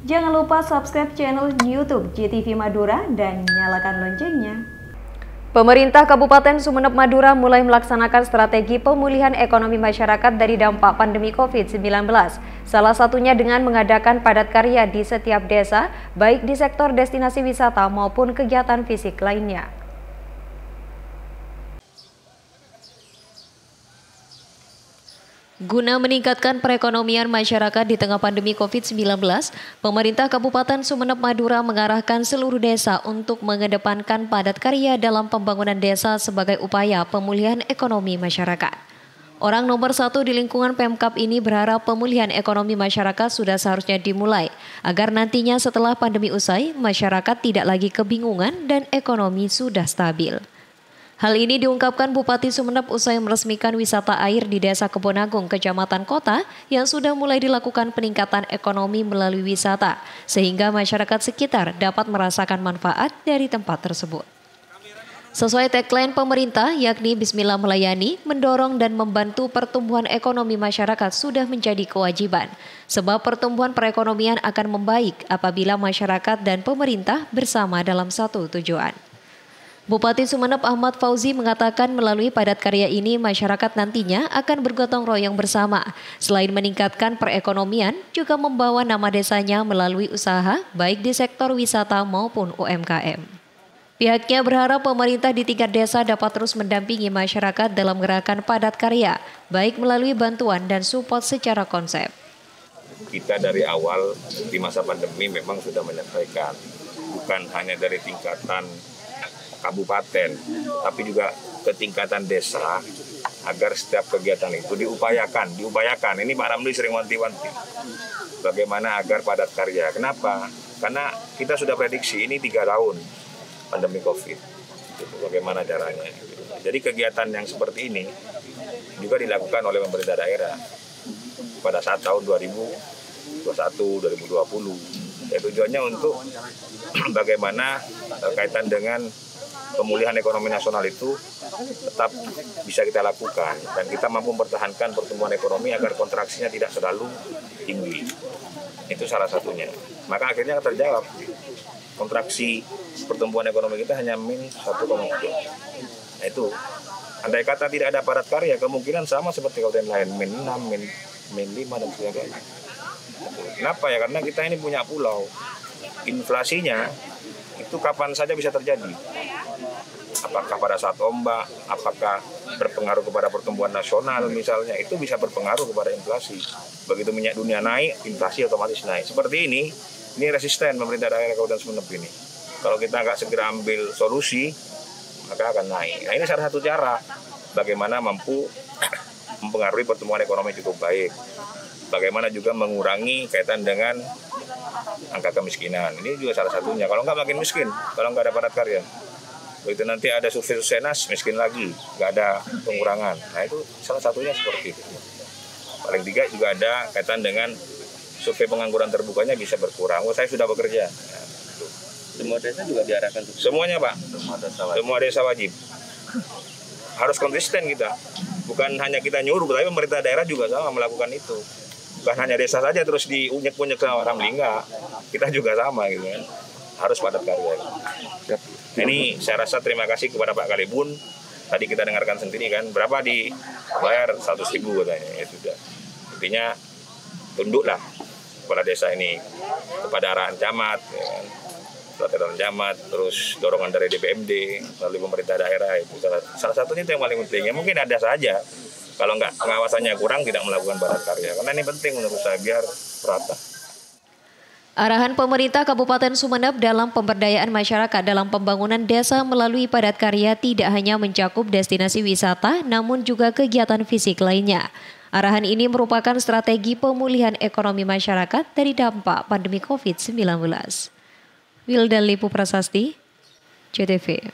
Jangan lupa subscribe channel YouTube JTV Madura dan nyalakan loncengnya. Pemerintah Kabupaten Sumeneb Madura mulai melaksanakan strategi pemulihan ekonomi masyarakat dari dampak pandemi COVID-19. Salah satunya dengan mengadakan padat karya di setiap desa, baik di sektor destinasi wisata maupun kegiatan fisik lainnya. Guna meningkatkan perekonomian masyarakat di tengah pandemi COVID-19, pemerintah Kabupaten Sumeneb Madura mengarahkan seluruh desa untuk mengedepankan padat karya dalam pembangunan desa sebagai upaya pemulihan ekonomi masyarakat. Orang nomor satu di lingkungan Pemkab ini berharap pemulihan ekonomi masyarakat sudah seharusnya dimulai, agar nantinya setelah pandemi usai, masyarakat tidak lagi kebingungan dan ekonomi sudah stabil. Hal ini diungkapkan Bupati Sumeneb usai meresmikan wisata air di Desa Kebonagung, Kecamatan Kota yang sudah mulai dilakukan peningkatan ekonomi melalui wisata, sehingga masyarakat sekitar dapat merasakan manfaat dari tempat tersebut. Sesuai tagline pemerintah yakni Bismillah melayani, mendorong dan membantu pertumbuhan ekonomi masyarakat sudah menjadi kewajiban, sebab pertumbuhan perekonomian akan membaik apabila masyarakat dan pemerintah bersama dalam satu tujuan. Bupati Sumeneb Ahmad Fauzi mengatakan melalui padat karya ini masyarakat nantinya akan bergotong royong bersama. Selain meningkatkan perekonomian, juga membawa nama desanya melalui usaha baik di sektor wisata maupun UMKM. Pihaknya berharap pemerintah di tingkat desa dapat terus mendampingi masyarakat dalam gerakan padat karya, baik melalui bantuan dan support secara konsep. Kita dari awal di masa pandemi memang sudah menyampaikan, bukan hanya dari tingkatan kabupaten, tapi juga ke tingkatan desa, agar setiap kegiatan itu diupayakan. Ini Pak Ramli sering wanti-wanti, bagaimana agar padat karya. Kenapa? Karena kita sudah prediksi ini 3 tahun pandemi COVID. Bagaimana caranya? Jadi kegiatan yang seperti ini juga dilakukan oleh pemerintah daerah pada saat tahun 2021, 2020. Tujuannya untuk bagaimana kaitan dengan pemulihan ekonomi nasional itu tetap bisa kita lakukan dan kita mampu mempertahankan pertumbuhan ekonomi agar kontraksinya tidak terlalu tinggi. Itu salah satunya. Maka akhirnya terjawab kontraksi pertumbuhan ekonomi kita hanya -1,3. Nah itu, andai kata tidak ada padat karya, kemungkinan sama seperti kabupaten lain, -6, -5 dan sebagainya. Kenapa ya? Karena kita ini punya pulau. Inflasinya itu kapan saja bisa terjadi. Apakah pada saat ombak, apakah berpengaruh kepada pertumbuhan nasional misalnya, itu bisa berpengaruh kepada inflasi. Begitu minyak dunia naik, inflasi otomatis naik. Seperti ini resisten pemerintah daerah Kabupaten Sumeneb ini. Kalau kita nggak segera ambil solusi, maka akan naik. Nah ini salah satu cara bagaimana mampu mempengaruhi pertumbuhan ekonomi cukup baik. Bagaimana juga mengurangi kaitan dengan angka kemiskinan. Ini juga salah satunya. Kalau nggak makin miskin, kalau nggak ada padat karya. Begitu nanti ada survei Susenas, miskin lagi, nggak ada pengurangan. Nah itu salah satunya seperti itu. Paling tiga juga ada kaitan dengan survei pengangguran terbukanya bisa berkurang. Saya sudah bekerja. Nah, gitu. Semua desa juga diarahkan? Semuanya Pak, semua desa wajib. Harus konsisten kita. Bukan hanya kita nyuruh, tapi pemerintah daerah juga sama melakukan itu. Bukan hanya desa saja terus diunyek-unyek sama Ramli, enggak. Kita juga sama gitu kan. Harus padat karya. Ini saya rasa terima kasih kepada Pak Kalibun. Tadi kita dengarkan sendiri kan, berapa dibayar 100.000 katanya. Ya sudah. Intinya tunduklah kepala desa ini kepada arahan camat, ya kan. Peraturan camat, terus dorongan dari DPMD, melalui pemerintah daerah itu salah satunya itu yang paling penting. Ya mungkin ada saja kalau nggak pengawasannya kurang tidak melakukan padat karya. Karena ini penting menurut saya biar rata. Arahan pemerintah Kabupaten Sumeneb dalam pemberdayaan masyarakat dalam pembangunan desa melalui padat karya tidak hanya mencakup destinasi wisata, namun juga kegiatan fisik lainnya. Arahan ini merupakan strategi pemulihan ekonomi masyarakat dari dampak pandemi COVID-19. Wildan Lipu Prasasti, JTV.